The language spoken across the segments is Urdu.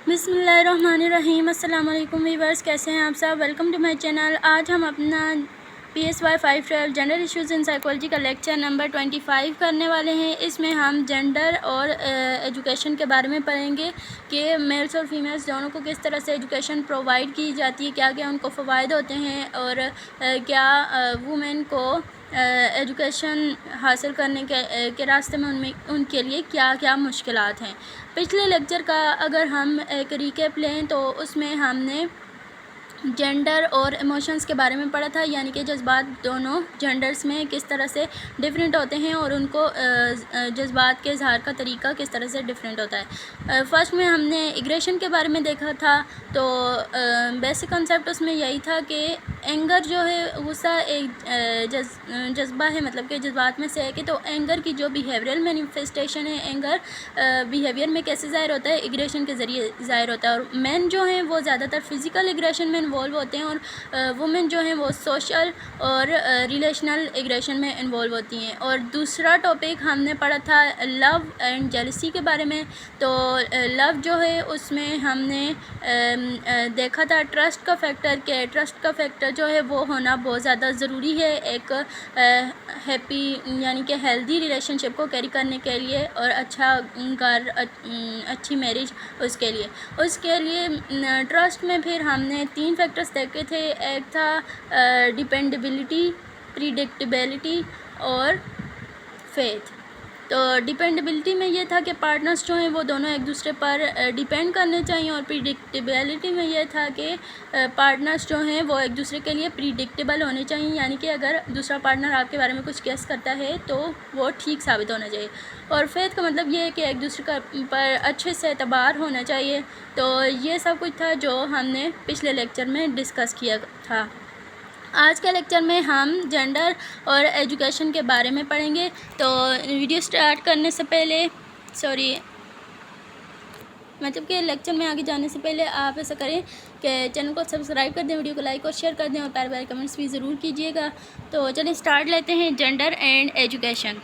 بسم اللہ الرحمن الرحیم۔ السلام علیکم ویورز، کیسے ہیں آپ سب؟ Welcome to my channel. آج ہم اپنا PSY 512 gender issues in psychology کا لیکچر نمبر 25 کرنے والے ہیں۔ اس میں ہم جنڈر اور ایجوکیشن کے بارے میں پڑھیں گے کہ میلس اور فیمیلس دونوں کو کس طرح سے ایجوکیشن پرووائڈ کی جاتی ہے، کیا کیا ان کو فوائد ہوتے ہیں اور کیا وومن کو ایجوکیشن حاصل کرنے کے راستے میں ان کے لیے کیا کیا مشکلات ہیں۔ پچھلے لیکچر کا اگر ہم ایک ریکیپ لیں تو اس میں ہم نے جینڈر اور ایموشنز کے بارے میں پڑھا تھا، یعنی کہ جذبات دونوں جینڈرز میں کس طرح سے ڈیفرنٹ ہوتے ہیں اور ان کو جذبات کے اظہار کا طریقہ کس طرح سے ڈیفرنٹ ہوتا ہے۔ فرسٹ میں ہم نے ایگریشن کے بارے میں دیکھا تھا، تو بیسک کنسیپٹ اس میں یہی تھا کہ اینگر جو ہے غصہ ایک جذبہ ہے، مطلب کہ جذبات میں سے ہے کہ تو اینگر کی جو بیہیویئرل مینیفیسٹیشن ہے، اینگر بیہیویئر میں کیسے ظاہر ہوتا ہے؟ ایگریشن کے ذریعے ظاہر ہوتا ہے، اور مین جو ہیں وہ زیادہ تر فزیکل ایگریشن میں انوالو ہوتے ہیں اور وومن جو ہیں وہ سوشل اور ریلیشنل ایگریشن میں انوالو ہوتی ہیں۔ اور دوسرا ٹاپک ہم نے پڑھا تھا لو اینڈ جیلسی کے بارے میں، تو لو جو ہے اس میں ہم نے دیکھا تھا ٹرسٹ کا فیکٹر، کہ ٹرسٹ کا فیکٹر جو ہے وہ ہونا بہت زیادہ ضروری ہے ایک ہیپی یعنی کہ ہیلدی ریلیشن شپ کو کیری کرنے کے لیے، اور اچھا گھر اچھی میرج اس کے لیے ٹرسٹ میں پھر ہم نے 3 فیکٹرز دیکھے تھے۔ ایک تھا ڈیپینڈیبلٹی، پریڈکٹیبلٹی اور فیتھ۔ تو ڈیپینڈیبلٹی میں یہ تھا کہ پارٹنرز جو ہیں وہ دونوں ایک دوسرے پر ڈیپینڈ کرنے چاہیے، اور پریڈکٹیبلٹی میں یہ تھا کہ پارٹنرز جو ہیں وہ ایک دوسرے کے لیے پریڈکٹیبل ہونے چاہیے، یعنی کہ اگر دوسرا پارٹنر آپ کے بارے میں کچھ گیس کرتا ہے تو وہ ٹھیک ثابت ہونا چاہیے۔ اور فیتھ کا مطلب یہ ہے کہ ایک دوسرے پر اچھے سے اعتبار ہونا چاہیے۔ تو یہ سب کچھ تھا جو ہم نے پچھلے لیکچر میں ڈسکس کیا تھا۔ آج کے لیکچر میں ہم جینڈر اور ایجوکیشن کے بارے میں پڑھیں گے۔ تو ویڈیو سٹارٹ کرنے سے پہلے مطلب کہ لیکچر میں آگے جانے سے پہلے آپ ایسا کریں کہ چینل کو سبسکرائب کر دیں، ویڈیو کو لائک اور شیئر کر دیں، اور پیارے پیارے کمنٹس بھی ضرور کیجیے گا۔ تو چلیں سٹارٹ لیتے ہیں gender and education.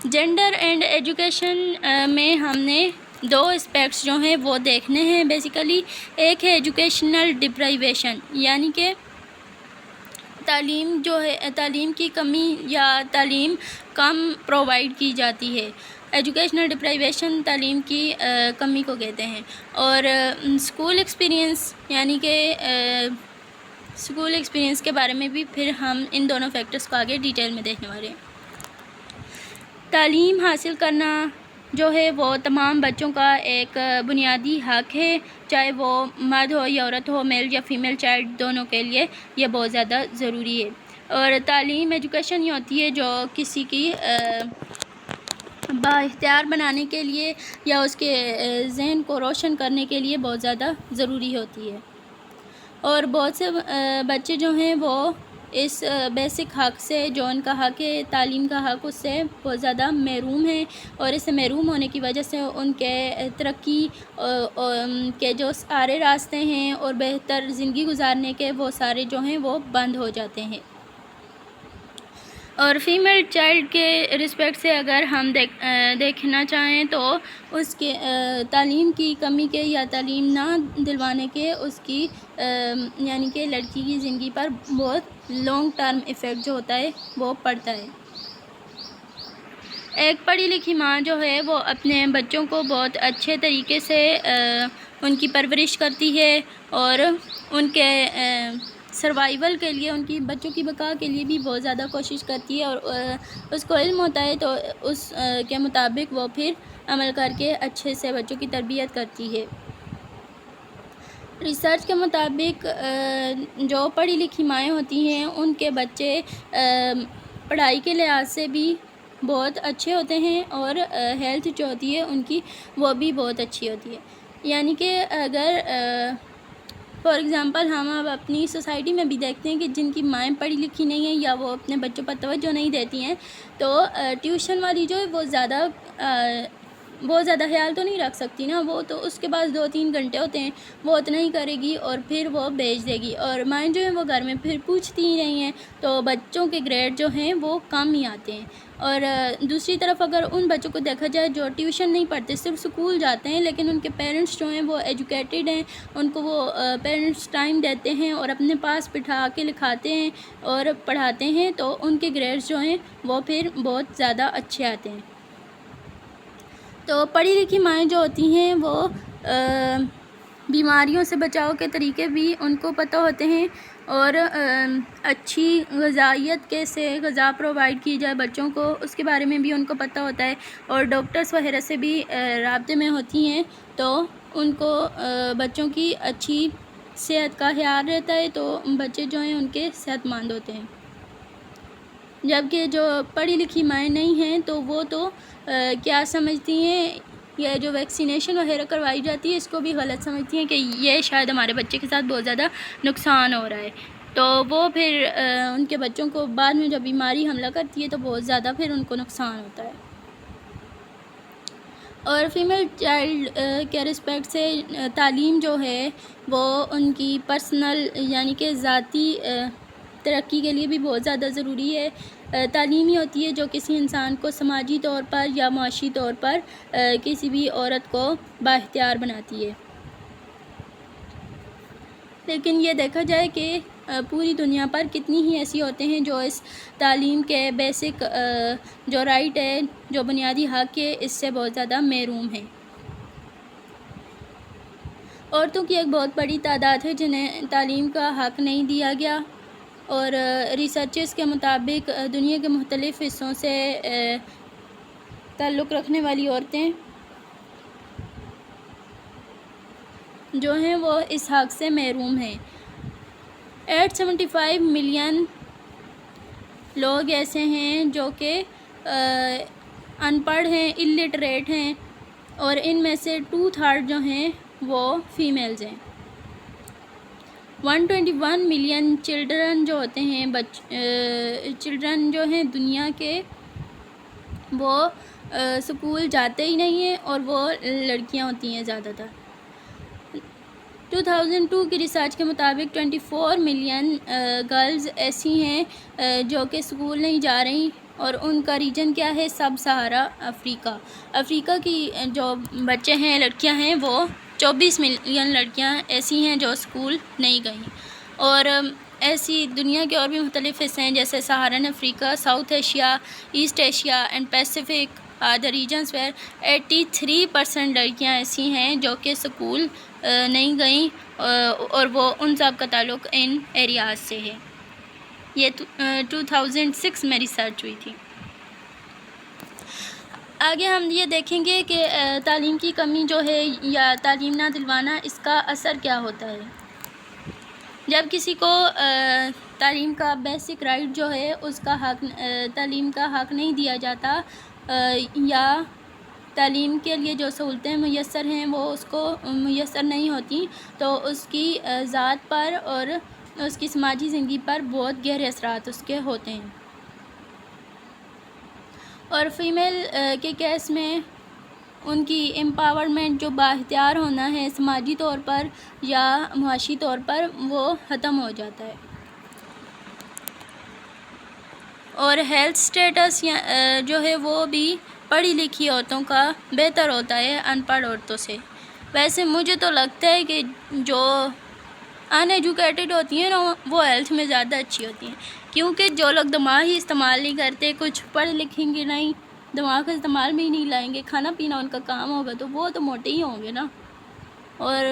Gender and education میں ہم نے 2 اسپیکٹس جو ہیں وہ دیکھنے ہیں بیسیکلی۔ ایک ہے ایجوکیشنل ڈپرائیویشن، یعنی کہ تعلیم کی کمی یا تعلیم کم پرووائڈ کی جاتی ہے۔ ایجوکیشنل ڈپرائیویشن تعلیم کی کمی کو کہتے ہیں۔ اور اسکول ایکسپیرینس، یعنی کہ اسکول ایکسپیرینس کے بارے میں بھی پھر ہم ان دونوں فیکٹرز کو آگے ڈیٹیل میں دیکھنے والے ہیں۔ تعلیم حاصل کرنا جو ہے وہ تمام بچوں کا ایک بنیادی حق ہے، چاہے وہ مرد ہو یا عورت ہو، میل یا فیمیل چائلڈ، دونوں کے لیے یہ بہت زیادہ ضروری ہے۔ اور تعلیم ایجوکیشن ہی ہوتی ہے جو کسی کی بااختیار بنانے کے لیے یا اس کے ذہن کو روشن کرنے کے لیے بہت زیادہ ضروری ہوتی ہے۔ اور بہت سے بچے جو ہیں وہ اس بیسک حق سے، جو ان کا حق ہے تعلیم کا حق، اس سے بہت زیادہ محروم ہیں، اور اس سے محروم ہونے کی وجہ سے ان کے ترقی کے جو سارے راستے ہیں اور بہتر زندگی گزارنے کے وہ سارے جو ہیں وہ بند ہو جاتے ہیں۔ اور فیمیل چائلڈ کے رسپیکٹ سے اگر ہم دیکھنا چاہیں تو اس کے تعلیم کی کمی کے یا تعلیم نہ دلوانے کے اس کی یعنی کہ لڑکی کی زندگی پر بہت لانگ ٹرم ایفیکٹ جو ہوتا ہے وہ پڑتا ہے۔ ایک پڑھی لکھی ماں جو ہے وہ اپنے بچوں کو بہت اچھے طریقے سے ان کی پرورش کرتی ہے، اور ان کے سروائیول کے لیے، ان کی بچوں کی بقا کے لیے بھی بہت زیادہ کوشش کرتی ہے، اور اس کو علم ہوتا ہے تو اس کے مطابق وہ پھر عمل کر کے اچھے سے بچوں کی تربیت کرتی ہے۔ ریسرچ کے مطابق جو پڑھی لکھی مائیں ہوتی ہیں ان کے بچے پڑھائی کے لحاظ سے بھی بہت اچھے ہوتے ہیں، اور ہیلتھ جو ہوتی ہے ان کی وہ بھی بہت اچھی ہوتی ہے۔ یعنی کہ اگر فار ایگزامپل ہم اب اپنی سوسائٹی میں بھی دیکھتے ہیں کہ جن کی مائیں پڑھی لکھی نہیں ہیں یا وہ اپنے بچوں پر توجہ نہیں دیتی ہیں، تو ٹیوشن والی جو ہے وہ زیادہ بہت زیادہ خیال تو نہیں رکھ سکتی نا، وہ تو اس کے پاس 2-3 گھنٹے ہوتے ہیں، وہ اتنا ہی کرے گی اور پھر وہ بھیج دے گی، اور مائیں جو ہیں وہ گھر میں پھر پوچھتی ہی نہیں ہیں، تو بچوں کے گریڈ جو ہیں وہ کم ہی آتے ہیں۔ اور دوسری طرف اگر ان بچوں کو دیکھا جائے جو ٹیوشن نہیں پڑھتے، صرف اسکول جاتے ہیں، لیکن ان کے پیرنٹس جو ہیں وہ ایجوکیٹڈ ہیں، ان کو وہ پیرنٹس ٹائم دیتے ہیں اور اپنے پاس بٹھا کے لکھاتے ہیں اور پڑھاتے ہیں، تو ان کے گریڈز جو ہیں وہ پھر بہت زیادہ اچھے آتے ہیں۔ تو پڑھی لکھی مائیں جو ہوتی ہیں وہ بیماریوں سے بچاؤ کے طریقے بھی ان کو پتہ ہوتے ہیں، اور اچھی غذائیت کیسے غذا پرووائڈ کی جائے بچوں کو، اس کے بارے میں بھی ان کو پتہ ہوتا ہے، اور ڈاکٹرز وغیرہ سے بھی رابطے میں ہوتی ہیں، تو ان کو بچوں کی اچھی صحت کا خیال رہتا ہے، تو بچے جو ہیں ان کے صحت مند ہوتے ہیں۔ جبکہ جو پڑھی لکھی مائیں نہیں ہیں تو وہ تو کیا سمجھتی ہیں، یہ جو ویکسینیشن وغیرہ کروائی جاتی ہے اس کو بھی غلط سمجھتی ہیں کہ یہ شاید ہمارے بچے کے ساتھ بہت زیادہ نقصان ہو رہا ہے، تو وہ پھر ان کے بچوں کو بعد میں جب بیماری حملہ کرتی ہے تو بہت زیادہ پھر ان کو نقصان ہوتا ہے۔ اور فیمیل چائلڈ کے رسپیکٹ سے تعلیم جو ہے وہ ان کی پرسنل یعنی کہ ذاتی ترقی کے لیے بھی بہت زیادہ ضروری ہے۔ تعلیم ہی ہوتی ہے جو کسی انسان کو سماجی طور پر یا معاشی طور پر کسی بھی عورت کو بااختیار بناتی ہے۔ لیکن یہ دیکھا جائے کہ پوری دنیا پر کتنی ہی ایسی عورتیں ہیں جو اس تعلیم کے بیسک جو رائٹ ہے، جو بنیادی حق ہے، اس سے بہت زیادہ محروم ہیں۔ عورتوں کی ایک بہت بڑی تعداد ہے جنہیں تعلیم کا حق نہیں دیا گیا، اور ریسرچز کے مطابق دنیا کے مختلف حصوں سے تعلق رکھنے والی عورتیں جو ہیں وہ اس حق سے محروم ہیں۔ 875 ملین لوگ ایسے ہیں جو کہ ان پڑھ ہیں، الٹریٹ ہیں، اور ان میں سے 2/3 جو ہیں وہ فیمیلز ہیں۔ 121 ملین چلڈرن جو ہوتے ہیں چلڈرن جو ہیں دنیا کے، وہ سکول جاتے ہی نہیں ہیں، اور وہ لڑکیاں ہوتی ہیں زیادہ تر۔ 2002 کی ریسرچ کے مطابق 24 ملین گرلز ایسی ہیں جو کہ سکول نہیں جا رہی، اور ان کا ریجن کیا ہے؟ سب سہارا افریقہ۔ افریقہ کی جو بچے ہیں، لڑکیاں ہیں، وہ 24 ملین لڑکیاں ایسی ہیں جو سکول نہیں گئیں، اور ایسی دنیا کے اور بھی مختلف حصے ہیں جیسے Saharan Africa, South Asia, East Asia and Pacific the regions where 83% لڑکیاں ایسی ہیں جو کہ سکول نہیں گئیں، اور وہ ان سب کا تعلق ان ایریاز سے ہے۔ یہ 2006 میں ریسرچ ہوئی تھی۔ آگے ہم یہ دیکھیں گے کہ تعلیم کی کمی جو ہے یا تعلیم نہ دلوانا، اس کا اثر کیا ہوتا ہے۔ جب کسی کو تعلیم کا بیسک رائٹ جو ہے اس کا حق، تعلیم کا حق نہیں دیا جاتا، یا تعلیم کے لیے جو سہولتیں میسر ہیں وہ اس کو میسر نہیں ہوتی، تو اس کی ذات پر اور اس کی سماجی زندگی پر بہت گہرے اثرات اس کے ہوتے ہیں۔ اور فیمیل کے کیس میں ان کی امپاورمنٹ، جو بااختیار ہونا ہے سماجی طور پر یا معاشی طور پر، وہ ختم ہو جاتا ہے۔ اور ہیلتھ سٹیٹس جو ہے وہ بھی پڑھی لکھی عورتوں کا بہتر ہوتا ہے ان پڑھ عورتوں سے۔ ویسے مجھے تو لگتا ہے کہ جو ان ایجوکیٹڈ ہوتی ہیں نا وہ ہیلتھ میں زیادہ اچھی ہوتی ہیں، کیونکہ جو لوگ دماغ ہی استعمال نہیں کرتے، کچھ پڑھ لکھیں گے نہیں، دماغ کا استعمال بھی نہیں لائیں گے، کھانا پینا ان کا کام ہوگا، تو وہ تو موٹے ہی ہوں گے نا۔ اور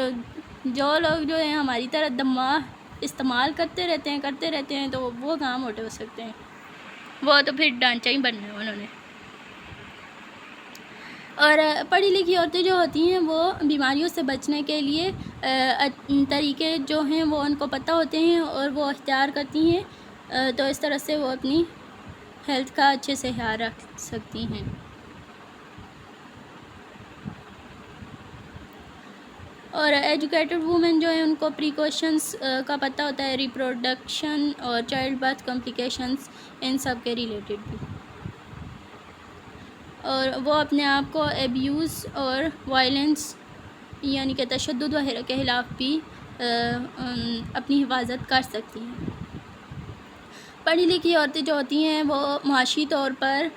جو لوگ جو ہیں ہماری طرح دماغ استعمال کرتے رہتے ہیں تو وہ کہاں موٹے ہو سکتے ہیں، وہ تو پھر ڈانچہ ہی بننا ہے انہوں نے۔ اور پڑھی لکھی عورتیں جو ہوتی ہیں وہ بیماریوں سے بچنے کے لیے طریقے جو ہیں وہ ان کو پتہ ہوتے ہیں اور وہ اختیار کرتی ہیں، تو اس طرح سے وہ اپنی ہیلتھ کا اچھے سے خیال رکھ سکتی ہیں۔ اور ایجوکیٹڈ وومن جو ہیں ان کو پریکاشنز کا پتہ ہوتا ہے، ریپروڈکشن اور چائلڈ برتھ کمپلیکیشنز، ان سب کے ریلیٹڈ بھی۔ اور وہ اپنے آپ کو ایبیوز اور وائلنس یعنی کہ تشدد وغیرہ کے خلاف بھی اپنی حفاظت کر سکتی ہیں۔ پڑھی لکھی عورتیں جو ہوتی ہیں وہ معاشی طور پر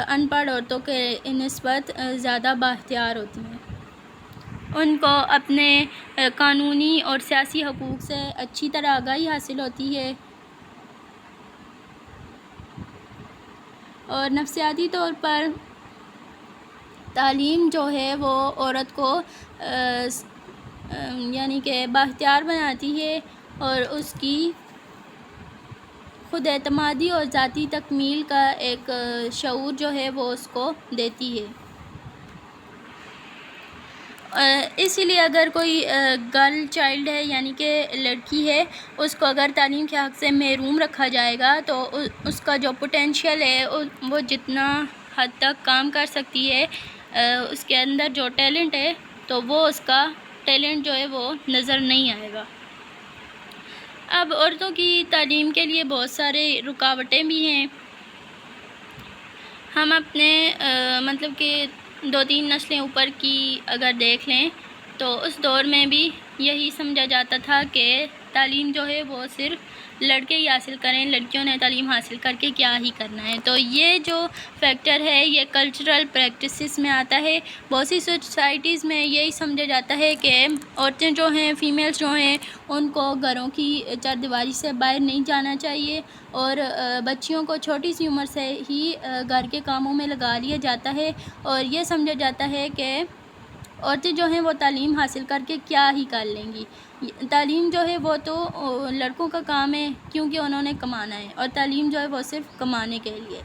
ان پڑھ عورتوں کے نسبت زیادہ بااختیار ہوتی ہیں۔ ان کو اپنے قانونی اور سیاسی حقوق سے اچھی طرح آگاہی حاصل ہوتی ہے، اور نفسیاتی طور پر تعلیم جو ہے وہ عورت کو یعنی کہ بااختیار بناتی ہے اور اس کی خود اعتمادی اور ذاتی تکمیل کا ایک شعور جو ہے وہ اس کو دیتی ہے۔ اسی لیے اگر کوئی گرل چائلڈ ہے یعنی کہ لڑکی ہے، اس کو اگر تعلیم کے حق سے محروم رکھا جائے گا تو اس کا جو پوٹینشیل ہے وہ جتنا حد تک کام کر سکتی ہے، اس کے اندر جو ٹیلنٹ ہے تو وہ اس کا ٹیلنٹ جو ہے وہ نظر نہیں آئے گا۔ اب عورتوں کی تعلیم کے لیے بہت سارے رکاوٹیں بھی ہیں۔ ہم اپنے مطلب کہ 2-3 نسلیں اوپر کی اگر دیکھ لیں تو اس دور میں بھی یہی سمجھا جاتا تھا کہ تعلیم جو ہے وہ صرف لڑکے ہی حاصل کریں، لڑکیوں نے تعلیم حاصل کر کے کیا ہی کرنا ہے۔ تو یہ جو فیکٹر ہے یہ کلچرل پریکٹسز میں آتا ہے۔ بہت سی سوسائٹیز میں یہی سمجھا جاتا ہے کہ عورتیں جو ہیں، فیمیلز جو ہیں، ان کو گھروں کی چاردیواری سے باہر نہیں جانا چاہیے، اور بچیوں کو چھوٹی سی عمر سے ہی گھر کے کاموں میں لگا لیا جاتا ہے، اور یہ سمجھا جاتا ہے کہ عورتیں جو ہیں وہ تعلیم حاصل کر کے کیا ہی کر لیں گی۔ تعلیم جو ہے وہ تو لڑکوں کا کام ہے کیونکہ انہوں نے کمانا ہے، اور تعلیم جو ہے وہ صرف کمانے کے لیے،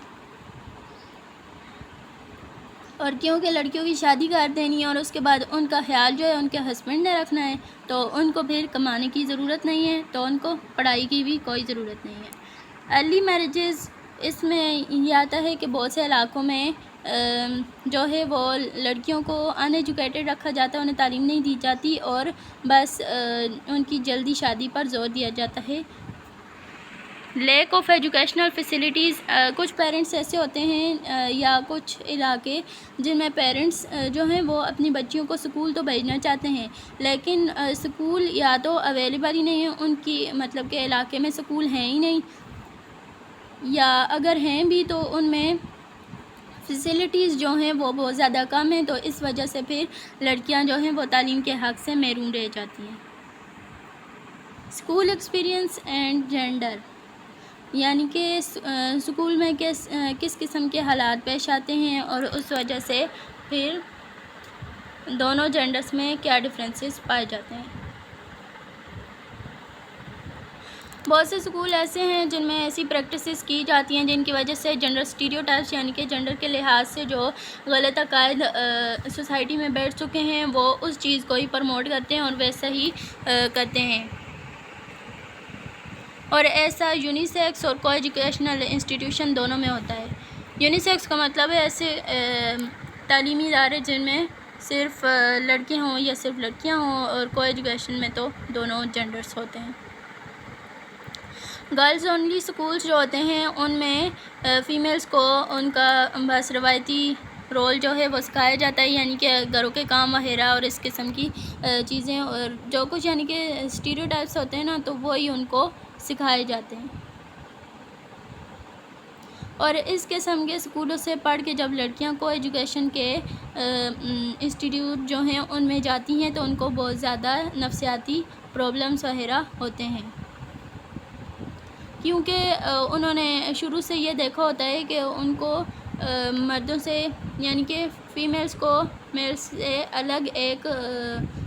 اور کیونکہ لڑکیوں کی شادی کر دینی ہے اور اس کے بعد ان کا خیال جو ہے ان کے ہسبینڈ نے رکھنا ہے، تو ان کو پھر کمانے کی ضرورت نہیں ہے، تو ان کو پڑھائی کی بھی کوئی ضرورت نہیں ہے۔ ارلی میرجز، اس میں یہ آتا ہے کہ بہت سے علاقوں میں جو ہے وہ لڑکیوں کو ان ایجوکیٹڈ رکھا جاتا ہے، انہیں تعلیم نہیں دی جاتی، اور بس ان کی جلدی شادی پر زور دیا جاتا ہے۔ لیک آف ایجوکیشنل فیسلٹیز، کچھ پیرنٹس ایسے ہوتے ہیں یا کچھ علاقے جن میں پیرنٹس جو ہیں وہ اپنی بچیوں کو سکول تو بھیجنا چاہتے ہیں، لیکن سکول یا تو اویلیبل ہی نہیں ہے ان کی مطلب کہ علاقے میں سکول ہیں ہی نہیں، یا اگر ہیں بھی تو ان میں فیسلٹیز جو ہیں وہ بہت زیادہ کم ہیں، تو اس وجہ سے پھر لڑکیاں جو ہیں وہ تعلیم کے حق سے محروم رہ جاتی ہیں۔ اسکول ایکسپیرینس اینڈ جینڈر، یعنی کہ اسکول میں کس قسم کے حالات پیش آتے ہیں، اور اس وجہ سے پھر دونوں جینڈرز میں کیا ڈفرینسز پائے جاتے ہیں۔ بہت سے اسکول ایسے ہیں جن میں ایسی پریکٹسز کی جاتی ہیں جن کی وجہ سے جنڈر اسٹیریوٹائپس یعنی کہ جنڈر کے لحاظ سے جو غلط عقائد سوسائٹی میں بیٹھ چکے ہیں وہ اس چیز کو ہی پروموٹ کرتے ہیں اور ویسا ہی کرتے ہیں، اور ایسا یونیسیکس اور کو ایجوکیشنل انسٹیٹیوشن دونوں میں ہوتا ہے۔ یونیسیکس کا مطلب ہے ایسے تعلیمی ادارے جن میں صرف لڑکے ہوں یا صرف لڑکیاں ہوں، اور کو ایجوکیشن میں تو دونوں جینڈرز ہوتے ہیں۔ گرلز اونلی سکولز جو ہوتے ہیں ان میں فیمیلز کو ان کا بس روایتی رول جو ہے وہ سکھایا جاتا ہے، یعنی کہ گھروں کے کام وغیرہ اور اس قسم کی چیزیں، اور جو کچھ یعنی کہ اسٹیریوٹائپس ہوتے ہیں نا تو وہی ان کو سکھائے جاتے ہیں۔ اور اس قسم کے اسکولوں سے پڑھ کے جب لڑکیاں کو ایجوکیشن کے انسٹیٹیوٹ جو ہیں ان میں جاتی ہیں تو ان کو بہت زیادہ نفسیاتی پرابلمس وغیرہ ہوتے ہیں، کیونکہ انہوں نے شروع سے یہ دیکھا ہوتا ہے کہ ان کو مردوں سے یعنی کہ فیمیلز کو میلز سے الگ ایک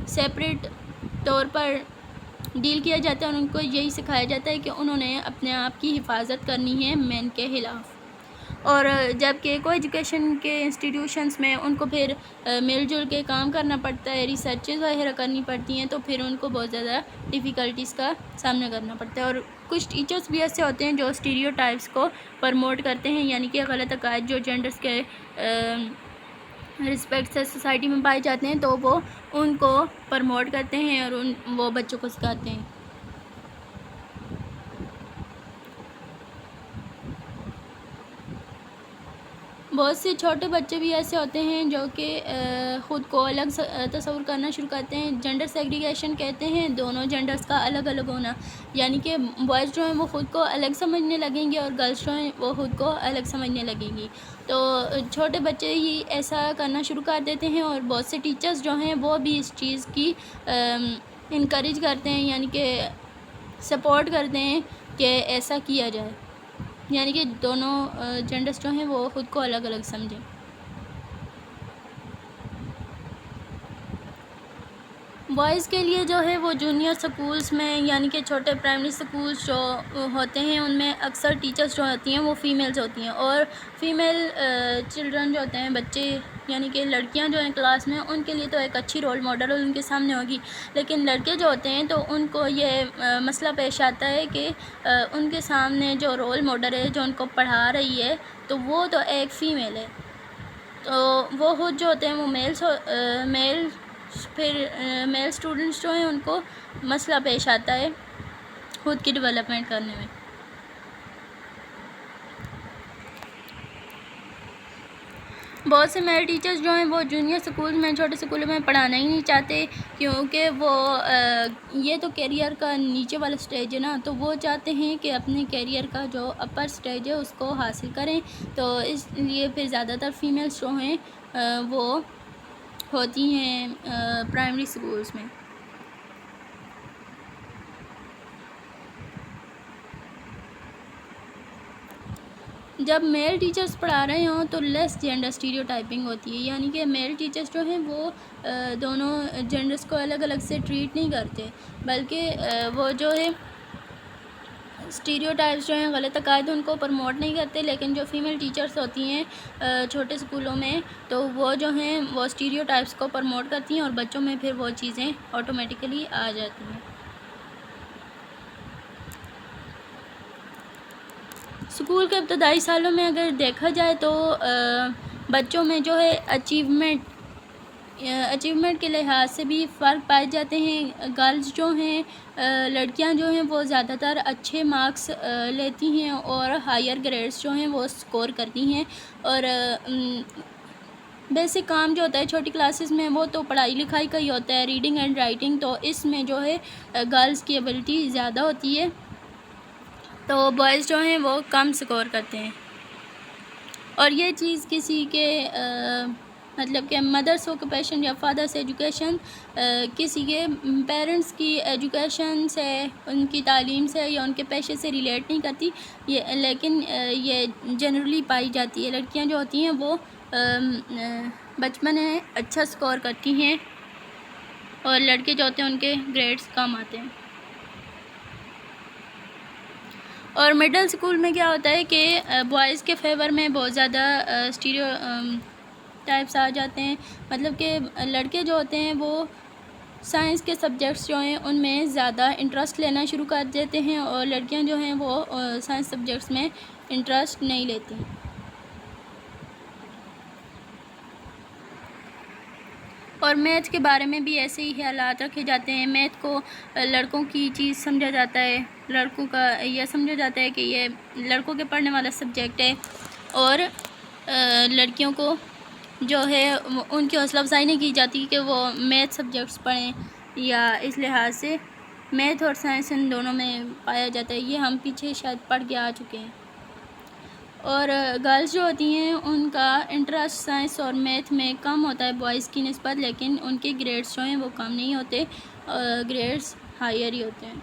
سیپریٹ طور پر ڈیل کیا جاتا ہے، اور ان کو یہی سکھایا جاتا ہے کہ انہوں نے اپنے آپ کی حفاظت کرنی ہے مین کے خلاف، اور جبکہ کو ایجوکیشن کے انسٹیٹیوشنس میں ان کو پھر مل جل کے کام کرنا پڑتا ہے، ریسرچز وغیرہ کرنی پڑتی ہیں، تو پھر ان کو بہت زیادہ ڈیفیکلٹیز کا سامنا کرنا پڑتا ہے۔ اور کچھ ٹیچرز بھی ایسے ہوتے ہیں جو اسٹیریو ٹائپس کو پروموٹ کرتے ہیں، یعنی کہ غلط عقائد جو جینڈرز کے رسپیکٹ سے سوسائٹی میں پائے جاتے ہیں تو وہ ان کو پروموٹ کرتے ہیں اور وہ بچوں کو سکھاتے ہیں۔ بہت سے چھوٹے بچے بھی ایسے ہوتے ہیں جو کہ خود کو الگ تصور کرنا شروع کرتے ہیں. جنڈر سیگریگیشن کہتے ہیں دونوں جنڈرز کا الگ الگ ہونا، یعنی کہ بوائز جو ہیں وہ خود کو الگ سمجھنے لگیں گے اور گرلز جو ہیں وہ خود کو الگ سمجھنے لگیں گی. تو چھوٹے بچے ہی ایسا کرنا شروع کر دیتے ہیں، اور بہت سے ٹیچرز جو ہیں وہ بھی اس چیز کی انکریج کرتے ہیں، یعنی کہ سپورٹ کرتے ہیں کہ ایسا کیا جائے، یعنی کہ دونوں جنڈرز جو ہیں وہ خود کو الگ الگ سمجھیں. بوائز کے لیے جو ہے وہ جونیئر سکولز میں، یعنی کہ چھوٹے پرائمری سکولز جو ہوتے ہیں ان میں اکثر ٹیچرز جو ہوتی ہیں وہ فیمیلز ہوتی ہیں، اور فیمیل چلڈرن جو ہوتے ہیں بچے، یعنی کہ لڑکیاں جو ہیں کلاس میں، ان کے لیے تو ایک اچھی رول ماڈل ان کے سامنے ہوگی. لیکن لڑکے جو ہوتے ہیں تو ان کو یہ مسئلہ پیش آتا ہے کہ ان کے سامنے جو رول ماڈل ہے جو ان کو پڑھا رہی ہے تو وہ تو ایک فیمیل ہے، تو وہ خود جو ہوتے ہیں وہ میل اسٹوڈنٹس جو ہیں ان کو مسئلہ پیش آتا ہے خود کی ڈیولپمنٹ کرنے میں. بہت سے میل ٹیچرز جو ہیں وہ جونیئر سکول میں، چھوٹے سکولوں میں پڑھانا ہی نہیں چاہتے، کیونکہ وہ یہ تو کیریئر کا نیچے والا سٹیج ہے نا، تو وہ چاہتے ہیں کہ اپنے کیریئر کا جو اپر سٹیج ہے اس کو حاصل کریں. تو اس لیے پھر زیادہ تر فیمیلز جو ہیں وہ ہوتی ہیں پرائمری سکولز میں. جب میل ٹیچرز پڑھا رہے ہوں تو لیس جینڈر اسٹیریوٹائپنگ ہوتی ہے، یعنی کہ میل ٹیچرز جو ہیں وہ دونوں جینڈرز کو الگ الگ سے ٹریٹ نہیں کرتے، بلکہ وہ جو ہے اسٹیریوٹائپس جو ہیں غلط عقائد ان کو پروموٹ نہیں کرتے. لیکن جو فیمیل ٹیچرز ہوتی ہیں چھوٹے اسکولوں میں تو وہ جو ہیں وہ اسٹیریوٹائپس کو پروموٹ کرتی ہیں، اور بچوں میں پھر وہ چیزیں آٹومیٹیکلی آ جاتی ہیں. اسکول کے ابتدائی سالوں میں اگر دیکھا جائے تو بچوں میں جو ہے اچیومنٹ کے لحاظ سے بھی فرق پائے جاتے ہیں. گرلز جو ہیں، لڑکیاں جو ہیں وہ زیادہ تر اچھے مارکس لیتی ہیں اور ہائر گریڈز جو ہیں وہ سکور کرتی ہیں، اور بیسک کام جو ہوتا ہے چھوٹی کلاسز میں وہ تو پڑھائی لکھائی کا ہی ہوتا ہے، ریڈنگ اینڈ رائٹنگ، تو اس میں جو ہے گرلز کی ایبلٹی زیادہ ہوتی ہے، تو بوائز جو ہیں وہ کم سکور کرتے ہیں. اور یہ چیز کسی کے مطلب کہ مدرس آکوپیشن یا فادرس ایجوکیشن، کسی کے پیرنٹس کی ایجوکیشن سے، ان کی تعلیم سے یا ان کے پیشے سے ریلیٹ نہیں کرتی، لیکن یہ جنرلی پائی جاتی ہے. لڑکیاں جو ہوتی ہیں وہ بچپن میں اچھا سکور کرتی ہیں، اور لڑکے جو ہوتے ہیں ان کے گریڈز کم آتے ہیں. اور مڈل اسکول میں کیا ہوتا ہے کہ بوائز کے فیور میں بہت زیادہ اسٹیریو ٹائپس آ جاتے ہیں، مطلب کہ لڑکے جو ہوتے ہیں وہ سائنس کے سبجیکٹس جو ہیں ان میں زیادہ انٹرسٹ لینا شروع کر دیتے ہیں، اور لڑکیاں جو ہیں وہ سائنس سبجیکٹس میں انٹرسٹ نہیں لیتی. اور میتھ کے بارے میں بھی ایسے ہی خیالات رکھے جاتے ہیں. میتھ کو لڑکوں کی چیز سمجھا جاتا ہے، لڑکوں کا یہ سمجھا جاتا ہے کہ یہ لڑکوں کے پڑھنے والا سبجیکٹ ہے، اور لڑکیوں کو جو ہے ان کی حوصلہ افزائی نہیں کی جاتی کہ وہ میتھ سبجیکٹس پڑھیں، یا اس لحاظ سے میتھ اور سائنس ان دونوں میں پایا جاتا ہے. یہ ہم پیچھے شاید پڑھ کے آ چکے ہیں. اور گرلز جو ہوتی ہیں ان کا انٹرسٹ سائنس اور میتھ میں کم ہوتا ہے بوائز کی نسبت، لیکن ان کے گریڈز جو ہیں وہ کم نہیں ہوتے، گریڈز ہائر ہی ہوتے ہیں.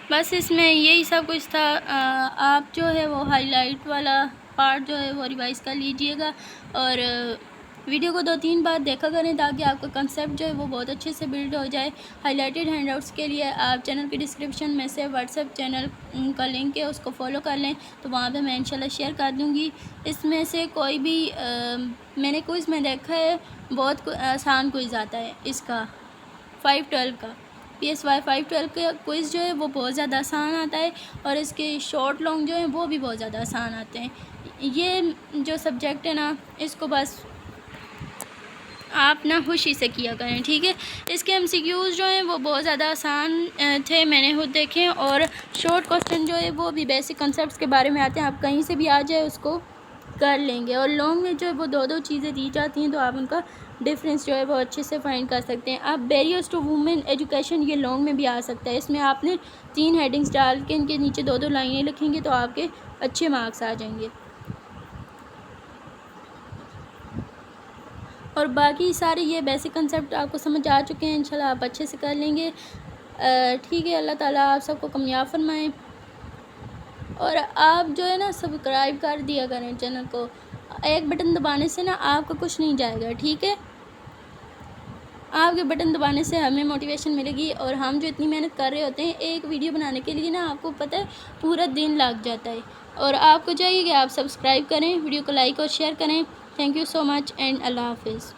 بس اس میں یہی سب کچھ تھا. آپ جو ہے وہ ہائی لائٹ والا پارٹ جو ہے وہ ریوائز کر لیجئے گا، اور ویڈیو کو 2-3 بار دیکھا کریں تاکہ آپ کا کنسیپٹ جو ہے وہ بہت اچھے سے بلڈ ہو جائے. ہائی لائٹڈ ہینڈ آؤٹس کے لیے آپ چینل کی ڈسکرپشن میں سے واٹس ایپ چینل کا لنک ہے، اس کو فالو کر لیں، تو وہاں پہ میں انشاءاللہ شیئر کر دوں گی. اس میں سے کوئی بھی میں نے کوئز میں دیکھا ہے بہت آسان کوئز آتا ہے اس کا 512 کا PSY 512 کا کوئز جو ہے وہ بہت زیادہ آسان آتا ہے، اور اس کے شارٹ لانگ جو ہیں وہ بھی بہت زیادہ آسان آتے ہیں. یہ جو سبجیکٹ ہے نا اس کو بس آپ نا خوشی سے کیا کریں، ٹھیک ہے۔ اس کے MCQs جو ہیں وہ بہت زیادہ آسان تھے، میں نے خود دیکھے، اور شارٹ کوسچن جو ہے وہ بھی بیسک کنسیپٹس کے بارے میں آتے ہیں، آپ کہیں سے بھی آ جائے اس کو کر لیں گے۔ اور لانگ میں جو ہے وہ دو چیزیں دی جاتی ہیں، تو آپ ان کا ڈفرینس جو ہے وہ اچھے سے فائنڈ کر سکتے ہیں۔ اب بیریئرز ٹو وومن ایجوکیشن، یہ لانگ میں بھی آ سکتا ہے، اس میں آپ نے 3 ہیڈنگز ڈال کے ان کے نیچے 2 لائنیں لکھیں گے تو آپ کے اچھے مارکس آ جائیں گے۔ اور باقی سارے یہ بیسک کنسیپٹ آپ کو سمجھ آ چکے ہیں، انشاءاللہ آپ اچھے سے کر لیں گے، ٹھیک ہے۔ اللہ تعالیٰ آپ سب کو کامیاب فرمائیں، اور آپ جو ہے نا سبسکرائب کر دیا کریں چینل کو، ایک بٹن دبانے سے نا آپ کو کچھ نہیں جائے گا، ٹھیک ہے۔ آپ کے بٹن دبانے سے ہمیں موٹیویشن ملے گی، اور ہم جو اتنی محنت کر رہے ہوتے ہیں ایک ویڈیو بنانے کے لیے نا، آپ کو پتہ ہے پورا دن لگ جاتا ہے، اور آپ کو چاہیے کہ آپ سبسکرائب کریں، ویڈیو کو لائک اور شیئر کریں۔ Thank you so much and اللہ حافظ۔